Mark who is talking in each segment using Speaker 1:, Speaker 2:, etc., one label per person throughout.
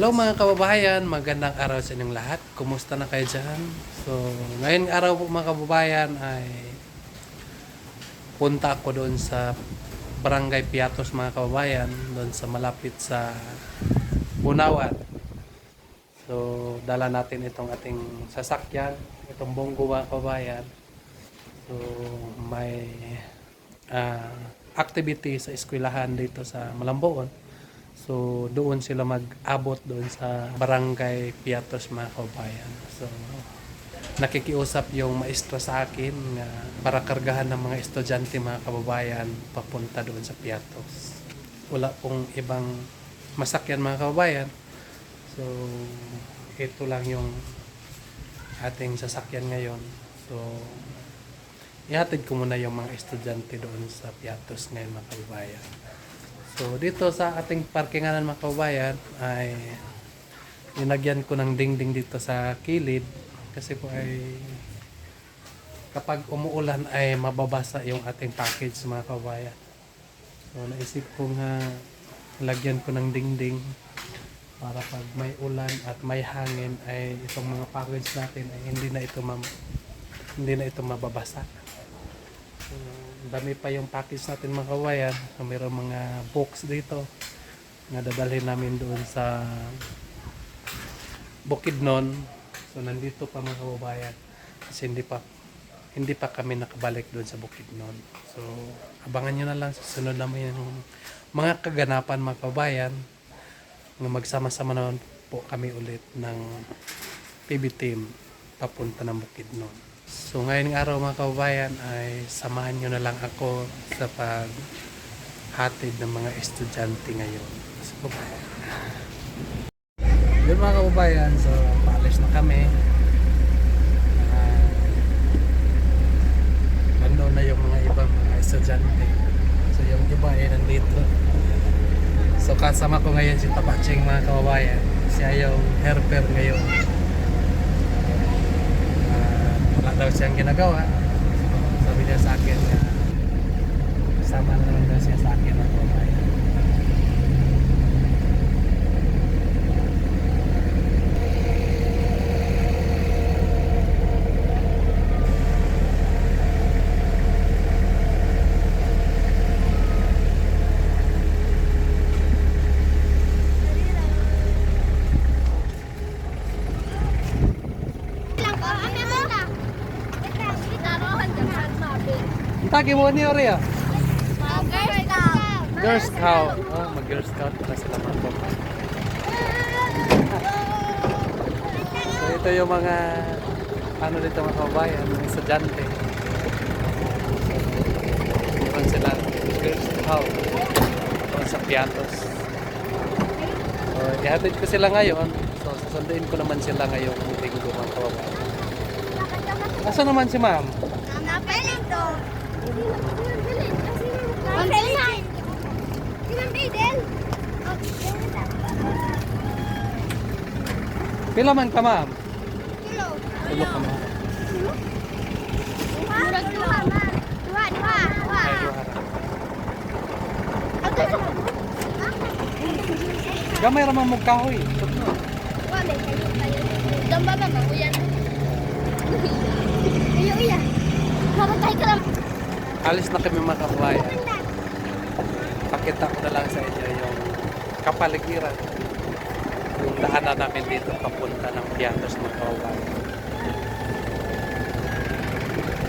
Speaker 1: Hello mga kababayan, magandang araw sa inyong lahat. Kumusta na kayo dyan? So, ngayong araw po mga kababayan ay punta ako doon sa Barangay Piatos mga kababayan, doon sa malapit sa Bunawan. So, dala natin itong ating sasakyan, itong bonggo mga kababayan. So, may activity sa eskwelahan dito sa Malamboon. So, doon sila mag-abot doon sa Barangay Piatos mga kabayan. So, nakikiusap yung maestra sa akin na para kargahan ng mga estudyante mga kababayan papunta doon sa Piatos. Wala pong ibang masakyan mga kababayan. So, ito lang yung ating sasakyan ngayon. So, ihatid ko muna yung mga estudyante doon sa Piatos ngayon mga kababayan. So, dito sa ating parkingan mga kababayan ay nilagyan ko ng dingding dito sa kilid kasi po ay kapag umuulan ay mababasa yung ating package mga kababayan. So, naisip ko nga lagyan ko ng dingding para pag may ulan at may hangin ay itong mga package natin ay hindi na ito mababasa. So, dami pa yung package natin mga kababayan. So, mayroong mga books dito na dadalhin namin doon sa Bukidnon. So, nandito pa mga kababayan kasi hindi pa kami nakabalik doon sa Bukidnon. So, abangan nyo na lang sa sunod naman yung mga kaganapan mga kababayan na magsama-sama naman po kami ulit ng PB team papunta ng Bukidnon. So ngayong araw mga kababayan ay samahan nyo na lang ako sa paghatid ng mga estudyante ngayon. So, yun mga kababayan, so paalis na kami. Nandoon na yung mga ibang mga estudyante. So yung iba ay nandito. So kasama ko ngayon si Tapaching mga kababayan. Siya yung helper ngayon. Wala daw siyang ginagawa. So, sabi niya sa akin na sama na naman daw siya sa akin mga kababayan. Tagi mo ni Oria. Girl Scout. Oh, mag-Girl Scout pala sila mga kababayan. So ito yung mga ano dito mga kababayan, mga estudyante. Meron sila Girl Scout sa Piatos. So ihatid ko sila ngayon. So susunduin ko naman sila ngayong linggo mga kababayan. Asa naman si ma'am? Pila man ka ma'am? Tulo ka ma'am. Ay, gamay ramang mong kahoy. Alis na kami mga kababayan. Pakita ko na lang sa inyo yung kapaligiran. Yung daanan namin dito papunta ng Piatos mga kababayan.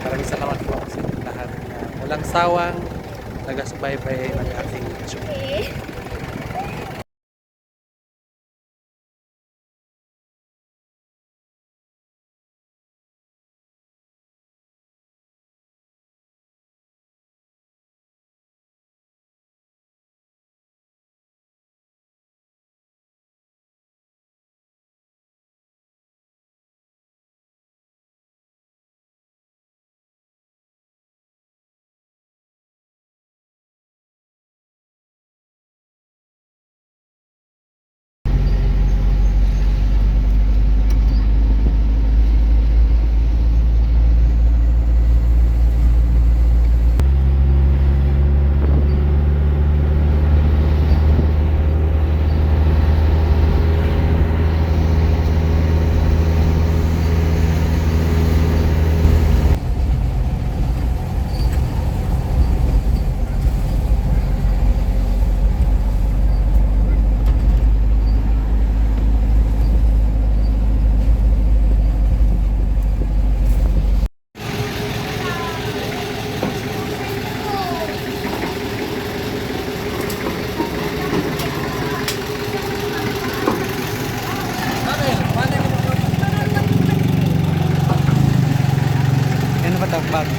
Speaker 1: Maraming salamat po sa inyong lahat. Walang sawang nagasubaybay ng ating video. matakbang.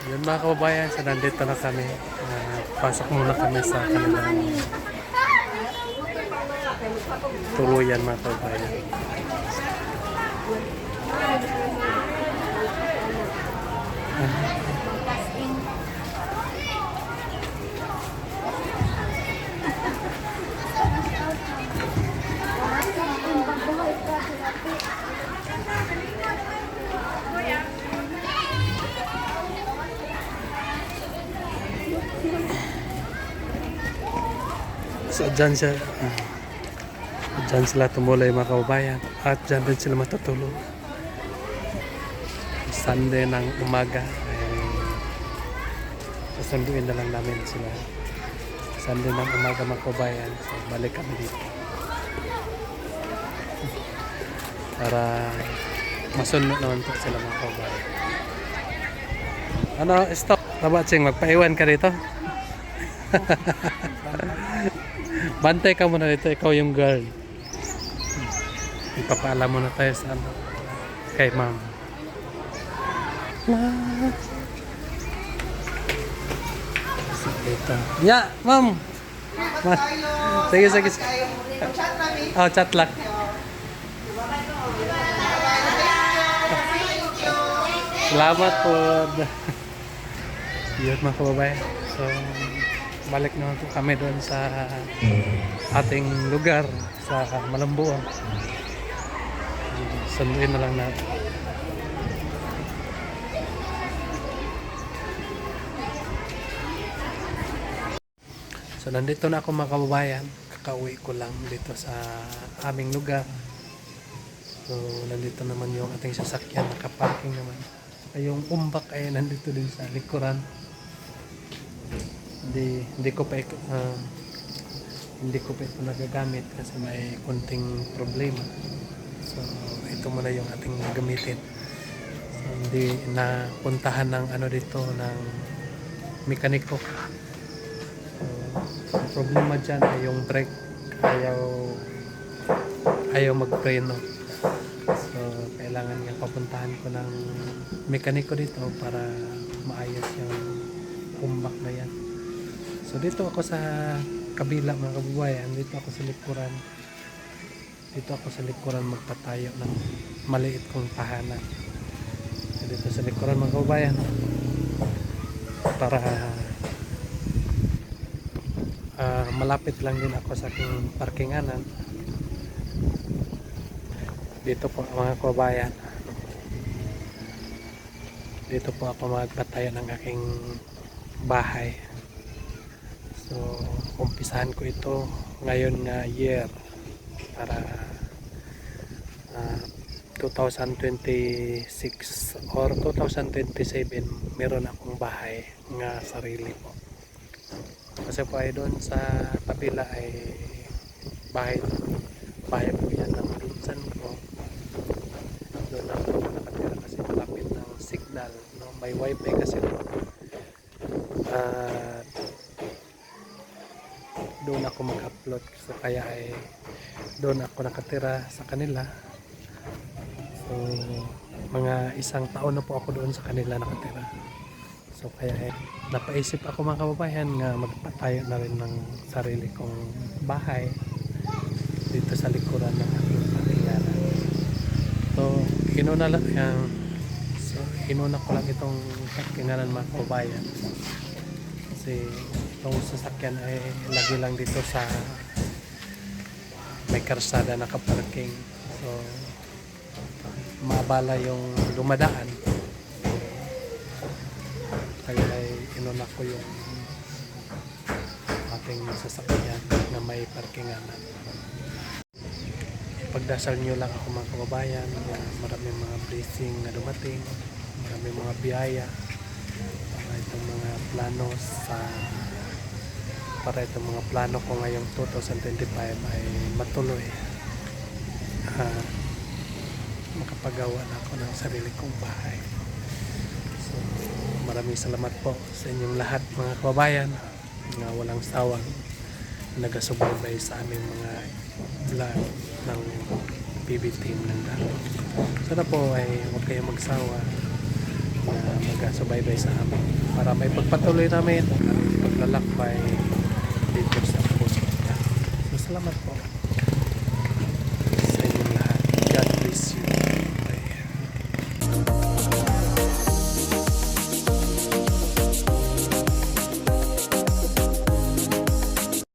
Speaker 1: Yun mga kababayan, so nandito na kami. Pasok muna kami sa kanilang tuluyan mga kababayan. So dyan siya, dyan sila tumulay mga kababayan at dyan din sila matutulog. Sunday ng umaga ay susunduin na lang namin sila. Sunday ng umaga mga kababayan, so balik kami dito para masunod naman po sila mga kababayan. Ano, stop. Tabatsing, magpaiwan ka dito. Bantay ka muna dito, ikaw yung girl. Ipapaalam muna tayo sa ano, kay ma'am. Dito. Ya, ma'am. Sige, sige. Oh, chat lang. Salamat po. Yun mga kababayan. So, balik naman po kami doon sa ating lugar sa Malambuan. Sunduin na lang natin. So nandito na ako mga kababayan. Kakauwi ko lang dito sa aming lugar. So nandito naman yung ating sasakyan, nakaparking naman. Yung umbak ay nandito din sa likuran. Hindi ko pa ito nagagamit kasi may konting problema. So ito muna yung ating gamitin. So, hindi na puntahan ng ano dito ng mekaniko. So, ang problema dyan ay yung brake ayaw magpreno. So kailangan nga papuntahan ko ng mekaniko dito para maayos yung umbak na yan. So dito ako sa kabila mga kababayan, dito ako sa likuran magpatayo ng maliit kong tahanan. So dito sa likuran mga kababayan para malapit lang din ako sa aking parkinganan. Dito po mga kababayan, dito po ako magpatayo ng aking bahay. So umpisahan ko ito ngayon nga year para 2026 or 2027 meron akong bahay nga sarili po. Kasi po ay doon sa kabila ay bahay po yan ng pinsan ko. Doon ako nakatira kasi malapit ng signal, no? May wifi kasi doon ako mag-upload, so kaya ay doon ako nakatira sa kanila. So mga isang taon na po ako doon sa kanila nakatira. So kaya ay napaisip ako mga kababayan nga magpatayo na rin ng sarili kong bahay dito sa likuran ng aking pamilya. So inuna lang yung so, inuna ko lang itong parkingan mga kabayan kasi itong sasakyan ay lagi lang dito sa may karsada nakaparking, so maabala yung dumadaan, kaya ay inuna ko yung ating sasakyan na may parkingan. Pagdasal nyo lang ako mga kababayan na maraming mga blessing na dumating, maraming mga biyaya para itong mga plano para itong mga plano ko ngayong 2025 ay matuloy. Makapagawa na ako ng sarili kong bahay. So maraming salamat po sa inyong lahat mga kababayan na walang sawang nagasubaybay sa aming mga vlog ng PB team ng dati. Sana po ay huwag kayong magsawa na magasubaybay sa amin para may pagpatuloy namin ang aming paglalakbay dito sa puso. So salamat po.